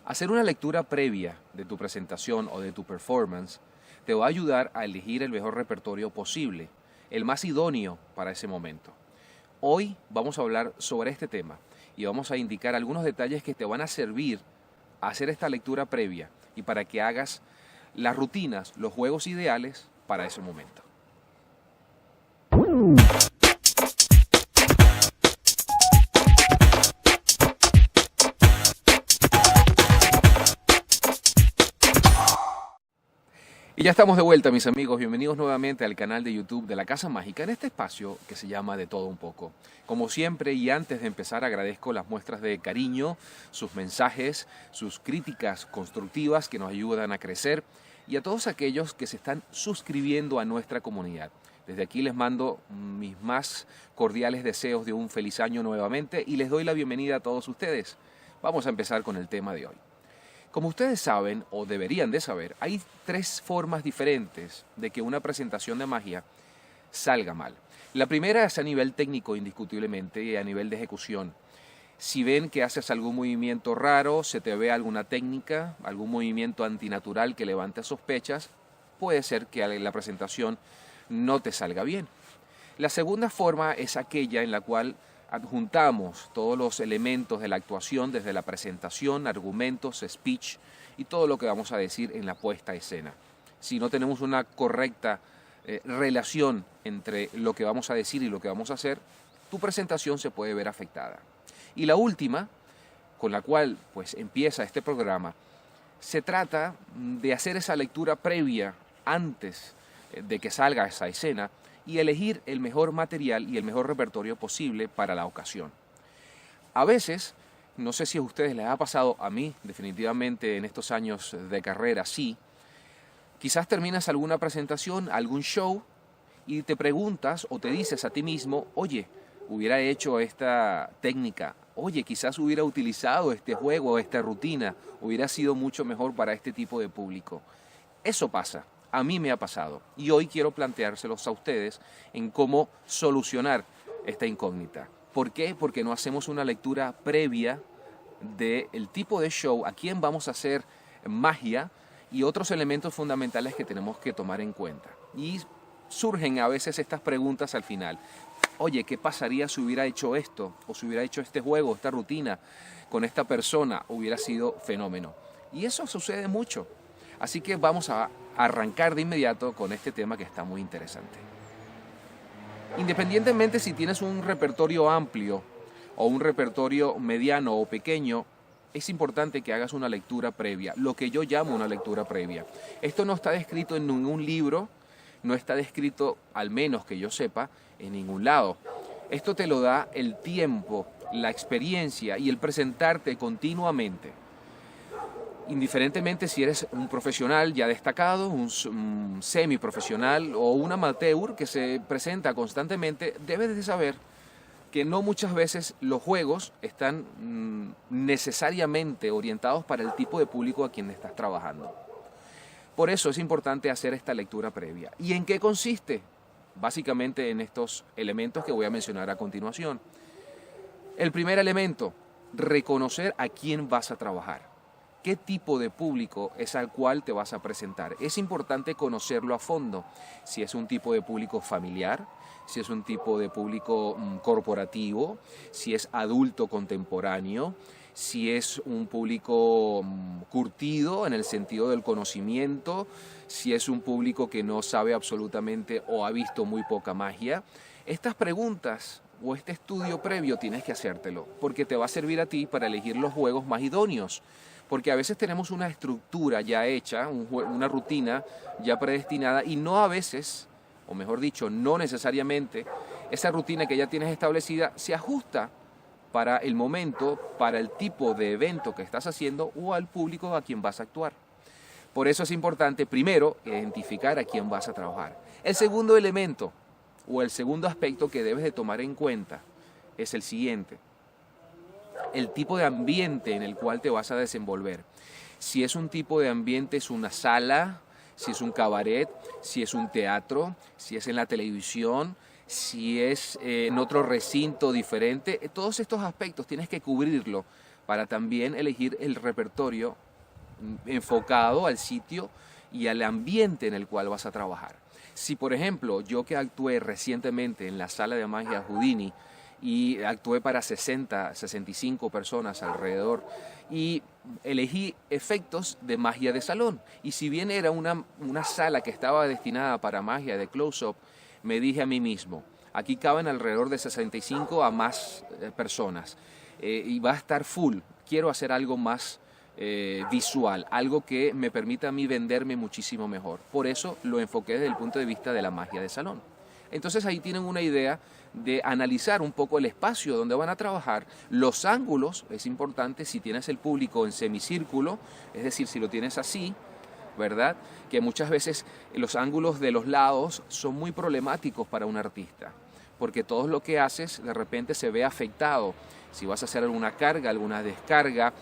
Hacer una lectura previa de tu presentación o de tu performance te va a ayudar a elegir el mejor repertorio posible, el más idóneo para ese momento. Hoy vamos a hablar sobre este tema y vamos a indicar algunos detalles que te van a servir a hacer esta lectura previa y para que hagas las rutinas, los juegos ideales para ese momento. Y ya estamos de vuelta, mis amigos. Bienvenidos nuevamente al canal de YouTube de La Casa Mágica, en este espacio que se llama De Todo Un Poco. Como siempre y antes de empezar, agradezco las muestras de cariño, sus mensajes, sus críticas constructivas que nos ayudan a crecer y a todos aquellos que se están suscribiendo a nuestra comunidad. Desde aquí les mando mis más cordiales deseos de un feliz año nuevamente y les doy la bienvenida a todos ustedes. Vamos a empezar con el tema de hoy. Como ustedes saben, o deberían de saber, hay tres formas diferentes de que una presentación de magia salga mal. La primera es a nivel técnico, indiscutiblemente, y a nivel de ejecución. Si ven que haces algún movimiento raro, se te ve alguna técnica, algún movimiento antinatural que levante sospechas, puede ser que la presentación no te salga bien. La segunda forma es aquella en la cual adjuntamos todos los elementos de la actuación, desde la presentación, argumentos, speech y todo lo que vamos a decir en la puesta a escena. Si no tenemos una correcta relación entre lo que vamos a decir y lo que vamos a hacer, tu presentación se puede ver afectada. Y la última, con la cual pues empieza este programa, se trata de hacer esa lectura previa antes de que salga esa escena y elegir el mejor material y el mejor repertorio posible para la ocasión. A veces, no sé si a ustedes les ha pasado, a mí definitivamente en estos años de carrera sí, quizás terminas alguna presentación, algún show y te preguntas o te dices a ti mismo, oye, hubiera hecho esta técnica, oye, quizás hubiera utilizado este juego, esta rutina, hubiera sido mucho mejor para este tipo de público. Eso pasa. A mí me ha pasado y hoy quiero planteárselos a ustedes en cómo solucionar esta incógnita. ¿Por qué? Porque no hacemos una lectura previa del tipo de show, a quién vamos a hacer magia y otros elementos fundamentales que tenemos que tomar en cuenta. Y surgen a veces estas preguntas al final. Oye, ¿qué pasaría si hubiera hecho esto? O si hubiera hecho este juego, esta rutina con esta persona, hubiera sido fenómeno. Y eso sucede mucho. Así que vamos a arrancar de inmediato con este tema que está muy interesante. Independientemente si tienes un repertorio amplio o un repertorio mediano o pequeño, es importante que hagas una lectura previa, lo que yo llamo una lectura previa. Esto no está descrito en ningún libro, no está descrito, al menos que yo sepa, en ningún lado. Esto te lo da el tiempo, la experiencia y el presentarte continuamente. Indiferentemente si eres un profesional ya destacado, un semiprofesional o un amateur que se presenta constantemente, debes de saber que no muchas veces los juegos están necesariamente orientados para el tipo de público a quien estás trabajando. Por eso es importante hacer esta lectura previa. ¿Y en qué consiste? Básicamente en estos elementos que voy a mencionar a continuación. El primer elemento, reconocer a quién vas a trabajar. ¿Qué tipo de público es al cual te vas a presentar? Es importante conocerlo a fondo. Si es un tipo de público familiar, si es un tipo de público corporativo, si es adulto contemporáneo, si es un público curtido en el sentido del conocimiento, si es un público que no sabe absolutamente o ha visto muy poca magia. Estas preguntas o este estudio previo tienes que hacértelo porque te va a servir a ti para elegir los juegos más idóneos. Porque a veces tenemos una estructura ya hecha, una rutina ya predestinada y no a veces, o mejor dicho, no necesariamente, esa rutina que ya tienes establecida se ajusta para el momento, para el tipo de evento que estás haciendo o al público a quien vas a actuar. Por eso es importante, primero, identificar a quién vas a trabajar. El segundo elemento o el segundo aspecto que debes de tomar en cuenta es el siguiente. El tipo de ambiente en el cual te vas a desenvolver. Si es un tipo de ambiente, es una sala, si es un cabaret, si es un teatro, si es en la televisión, si es en otro recinto diferente, todos estos aspectos tienes que cubrirlo para también elegir el repertorio enfocado al sitio y al ambiente en el cual vas a trabajar. Si por ejemplo yo que actué recientemente en la sala de magia Houdini y actué para 60, 65 personas alrededor y elegí efectos de magia de salón, y si bien era una sala que estaba destinada para magia de close-up, me dije a mí mismo, aquí caben alrededor de 65 a más personas y va a estar full, quiero hacer algo más visual, algo que me permita a mí venderme muchísimo mejor. Por eso lo enfoqué desde el punto de vista de la magia de salón. Entonces ahí tienen una idea de analizar un poco el espacio donde van a trabajar, los ángulos, es importante si tienes el público en semicírculo, es decir, si lo tienes así, ¿verdad? Que muchas veces los ángulos de los lados son muy problemáticos para un artista, porque todo lo que haces de repente se ve afectado. Si vas a hacer alguna carga, alguna descarga,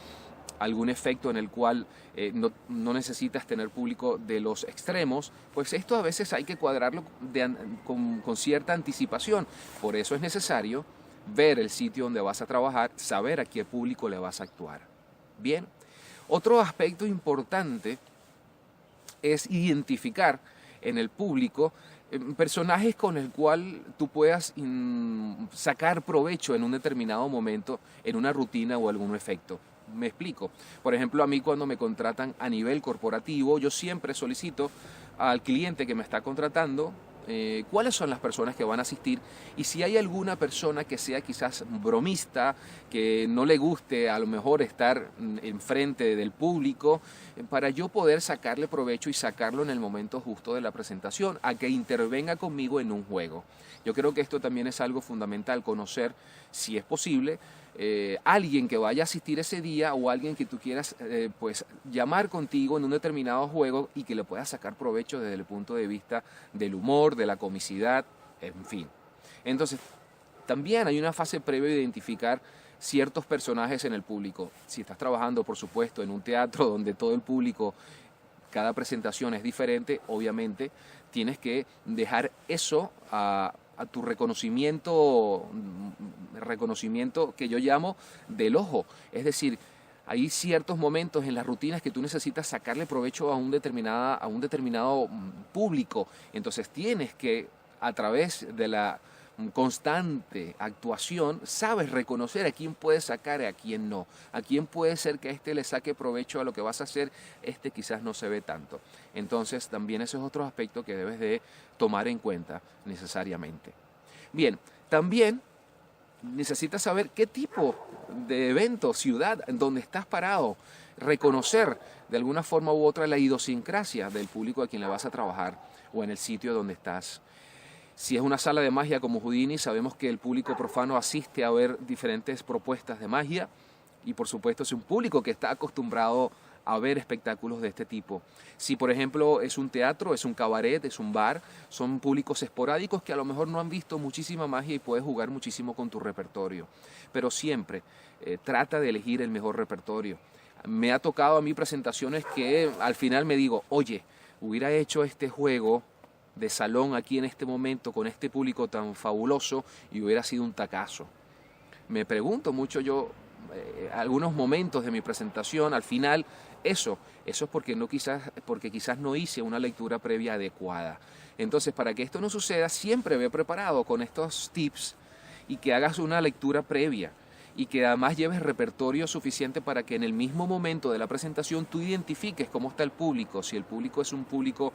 algún efecto en el cual no necesitas tener público de los extremos, pues esto a veces hay que cuadrarlo con cierta anticipación. Por eso es necesario ver el sitio donde vas a trabajar, saber a qué público le vas a actuar. Bien, otro aspecto importante es identificar en el público personajes con el cual tú puedas sacar provecho en un determinado momento, en una rutina o algún efecto. Me explico. Por ejemplo, a mí cuando me contratan a nivel corporativo, yo siempre solicito al cliente que me está contratando cuáles son las personas que van a asistir, y si hay alguna persona que sea quizás bromista, que no le guste a lo mejor estar enfrente del público, para yo poder sacarle provecho y sacarlo en el momento justo de la presentación, a que intervenga conmigo en un juego. Yo creo que esto también es algo fundamental, conocer, si es posible, alguien que vaya a asistir ese día o alguien que tú quieras pues llamar contigo en un determinado juego y que le puedas sacar provecho desde el punto de vista del humor, de la comicidad, en fin. Entonces, también hay una fase previa de identificar ciertos personajes en el público. Si estás trabajando, por supuesto, en un teatro donde todo el público, cada presentación es diferente, tienes que dejar eso a tu reconocimiento que yo llamo del ojo. Es decir, hay ciertos momentos en las rutinas que tú necesitas sacarle provecho a un determinado público. Entonces tienes que, a través de la constante actuación, sabes reconocer a quién puedes sacar y a quién no. A quién puede ser que le saque provecho a lo que vas a hacer, quizás no se ve tanto. Entonces también ese es otro aspecto que debes de tomar en cuenta necesariamente. Bien, también necesitas saber qué tipo de evento, ciudad, en donde estás parado, reconocer de alguna forma u otra la idiosincrasia del público a quien le vas a trabajar o en el sitio donde estás. Si es una sala de magia como Houdini, sabemos que el público profano asiste a ver diferentes propuestas de magia y por supuesto es un público que está acostumbrado a ver espectáculos de este tipo. Si por ejemplo es un teatro, es un cabaret, es un bar, son públicos esporádicos que a lo mejor no han visto muchísima magia y puedes jugar muchísimo con tu repertorio. Pero siempre trata de elegir el mejor repertorio. Me ha tocado a mí presentaciones que al final me digo, oye, hubiera hecho este juego de salón aquí en este momento con este público tan fabuloso y hubiera sido un tacazo. Me pregunto mucho yo, algunos momentos de mi presentación, al final, eso es porque quizás no hice una lectura previa adecuada. Entonces, para que esto no suceda, siempre ve preparado con estos tips y que hagas una lectura previa y que además lleves repertorio suficiente para que en el mismo momento de la presentación tú identifiques cómo está el público. Si el público es un público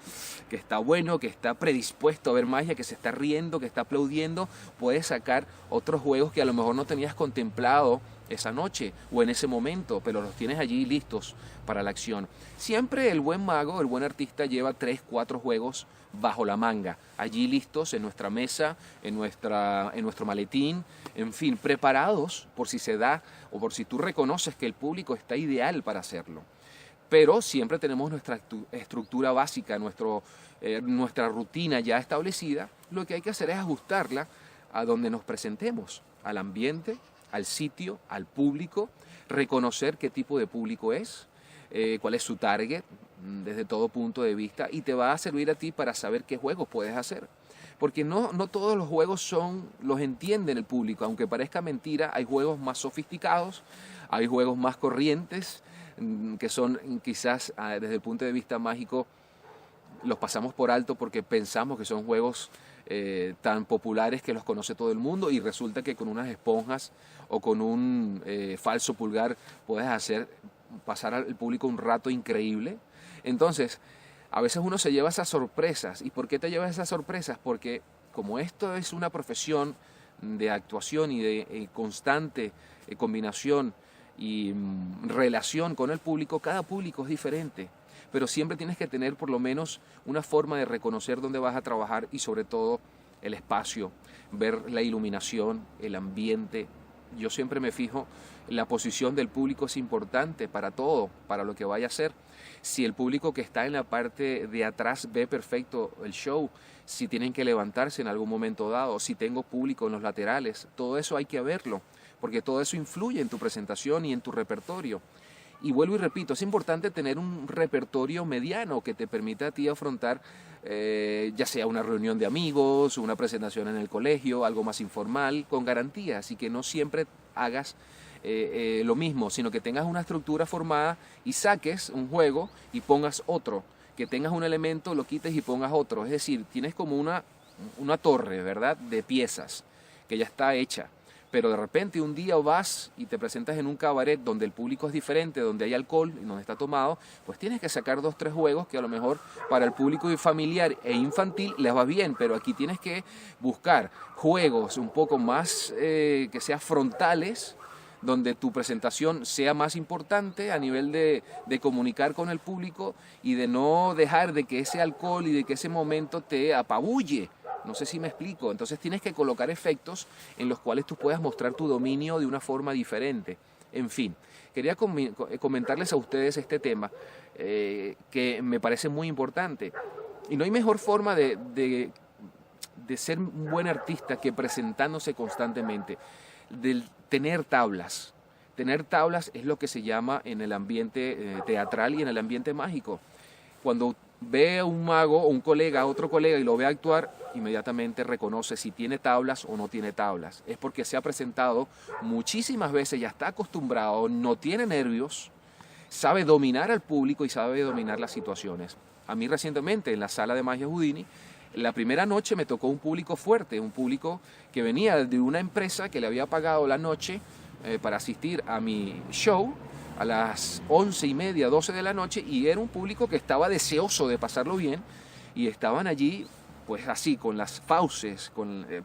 que está bueno, que está predispuesto a ver magia, que se está riendo, que está aplaudiendo, puedes sacar otros juegos que a lo mejor no tenías contemplado esa noche o en ese momento, pero los tienes allí listos para la acción. Siempre el buen mago, el buen artista lleva 3, 4 juegos bajo la manga, allí listos en nuestra mesa, en nuestro maletín, en fin, preparados por si se da o por si tú reconoces que el público está ideal para hacerlo. Pero siempre tenemos nuestra estructura básica, nuestra rutina ya establecida. Lo que hay que hacer es ajustarla a donde nos presentemos, al ambiente, al sitio, al público, reconocer qué tipo de público es, cuál es su target desde todo punto de vista, y te va a servir a ti para saber qué juegos puedes hacer. porque no todos los juegos los entiende el público, aunque parezca mentira. Hay juegos más sofisticados, hay juegos más corrientes, que son quizás desde el punto de vista mágico los pasamos por alto porque pensamos que son juegos tan populares que los conoce todo el mundo, y resulta que con unas esponjas o con un falso pulgar puedes hacer pasar al público un rato increíble. Entonces, a veces uno se lleva esas sorpresas. ¿Y por qué te llevas esas sorpresas? Porque como esto es una profesión de actuación y de constante combinación y relación con el público, cada público es diferente. Pero siempre tienes que tener por lo menos una forma de reconocer dónde vas a trabajar, y sobre todo el espacio, ver la iluminación, el ambiente. Yo siempre me fijo, la posición del público es importante para todo, para lo que vaya a hacer. Si el público que está en la parte de atrás ve perfecto el show, si tienen que levantarse en algún momento dado, si tengo público en los laterales, todo eso hay que verlo, porque todo eso influye en tu presentación y en tu repertorio. Y vuelvo y repito, es importante tener un repertorio mediano que te permita a ti afrontar ya sea una reunión de amigos, una presentación en el colegio, algo más informal, con garantía. Así que no siempre hagas lo mismo, sino que tengas una estructura formada y saques un juego y pongas otro. Que tengas un elemento, lo quites y pongas otro. Es decir, tienes como una torre, ¿verdad?, de piezas que ya está hecha. Pero de repente un día vas y te presentas en un cabaret donde el público es diferente, donde hay alcohol y donde está tomado, pues tienes que sacar 2 o 3 juegos que a lo mejor para el público familiar e infantil les va bien, pero aquí tienes que buscar juegos un poco más que sean frontales, donde tu presentación sea más importante a nivel de comunicar con el público y de no dejar de que ese alcohol y de que ese momento te apabulle. No sé si me explico. Entonces tienes que colocar efectos en los cuales tú puedas mostrar tu dominio de una forma diferente. En fin, quería comentarles a ustedes este tema que me parece muy importante. Y no hay mejor forma de ser un buen artista que presentándose constantemente, de tener tablas. Tener tablas es lo que se llama en el ambiente teatral y en el ambiente mágico. Cuando ve a un mago o un colega, a otro colega, y lo ve actuar, inmediatamente reconoce si tiene tablas o no tiene tablas. Es porque se ha presentado muchísimas veces, ya está acostumbrado, no tiene nervios, sabe dominar al público y sabe dominar las situaciones. A mí recientemente en la sala de magia Houdini, la primera noche me tocó un público fuerte, un público que venía de una empresa que le había pagado la noche para asistir a mi show a las 11:30, 12 de la noche, y era un público que estaba deseoso de pasarlo bien y estaban allí pues así con las fauces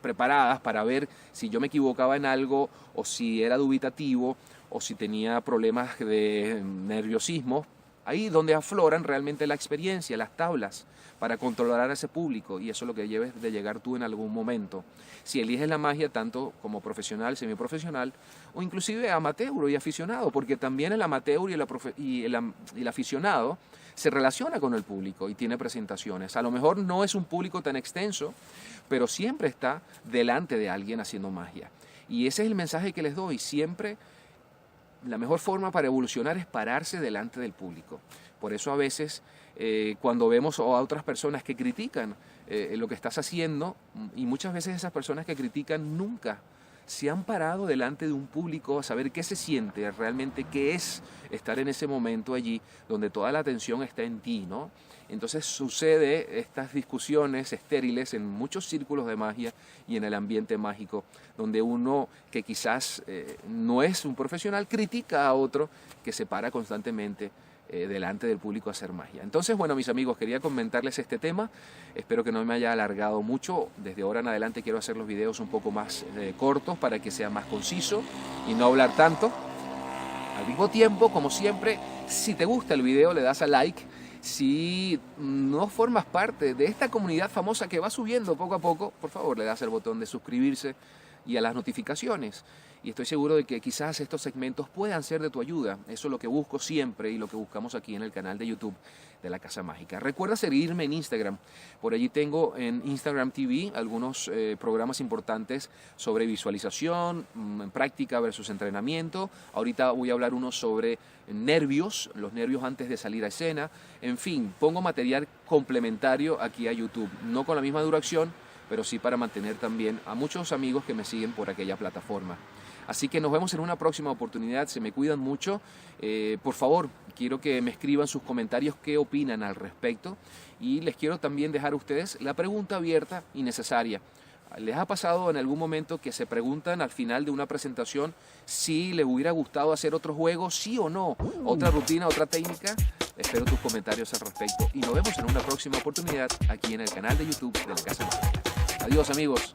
preparadas para ver si yo me equivocaba en algo, o si era dubitativo, o si tenía problemas de nerviosismo. Ahí donde afloran realmente la experiencia, las tablas, para controlar a ese público, y eso es lo que debes de llegar tú en algún momento. Si eliges la magia tanto como profesional, semiprofesional, o inclusive amateur y aficionado, porque también el amateur y el aficionado se relaciona con el público y tiene presentaciones. A lo mejor no es un público tan extenso, pero siempre está delante de alguien haciendo magia. Y ese es el mensaje que les doy. Siempre la mejor forma para evolucionar es pararse delante del público. Por eso a veces cuando vemos a otras personas que critican lo que estás haciendo, y muchas veces esas personas que critican nunca se han parado delante de un público a saber qué se siente realmente, qué es estar en ese momento allí donde toda la atención está en ti, ¿no? Entonces sucede estas discusiones estériles en muchos círculos de magia y en el ambiente mágico, donde uno que quizás no es un profesional critica a otro que se para constantemente delante del público a hacer magia. Entonces, bueno, mis amigos, quería comentarles este tema. Espero que no me haya alargado mucho. Desde ahora en adelante quiero hacer los videos un poco más cortos para que sea más conciso y no hablar tanto. Al mismo tiempo, como siempre, si te gusta el video, le das a like. Si no formas parte de esta comunidad famosa que va subiendo poco a poco, por favor, le das el botón de suscribirse y a las notificaciones. Y estoy seguro de que quizás estos segmentos puedan ser de tu ayuda. Eso es lo que busco siempre y lo que buscamos aquí en el canal de YouTube de La Casa Mágica. Recuerda seguirme en Instagram. Por allí tengo en Instagram TV algunos programas importantes sobre visualización, práctica versus entrenamiento. Ahorita voy a hablar uno sobre nervios, los nervios antes de salir a escena. En fin, pongo material complementario aquí a YouTube. No con la misma duración, pero sí para mantener también a muchos amigos que me siguen por aquella plataforma. Así que nos vemos en una próxima oportunidad, se me cuidan mucho. Por favor, quiero que me escriban sus comentarios, qué opinan al respecto, y les quiero también dejar a ustedes la pregunta abierta y necesaria. ¿Les ha pasado en algún momento que se preguntan al final de una presentación si les hubiera gustado hacer otro juego, sí o no, otra rutina, otra técnica? Espero tus comentarios al respecto y nos vemos en una próxima oportunidad aquí en el canal de YouTube de La Casa Mágica. Adiós, amigos.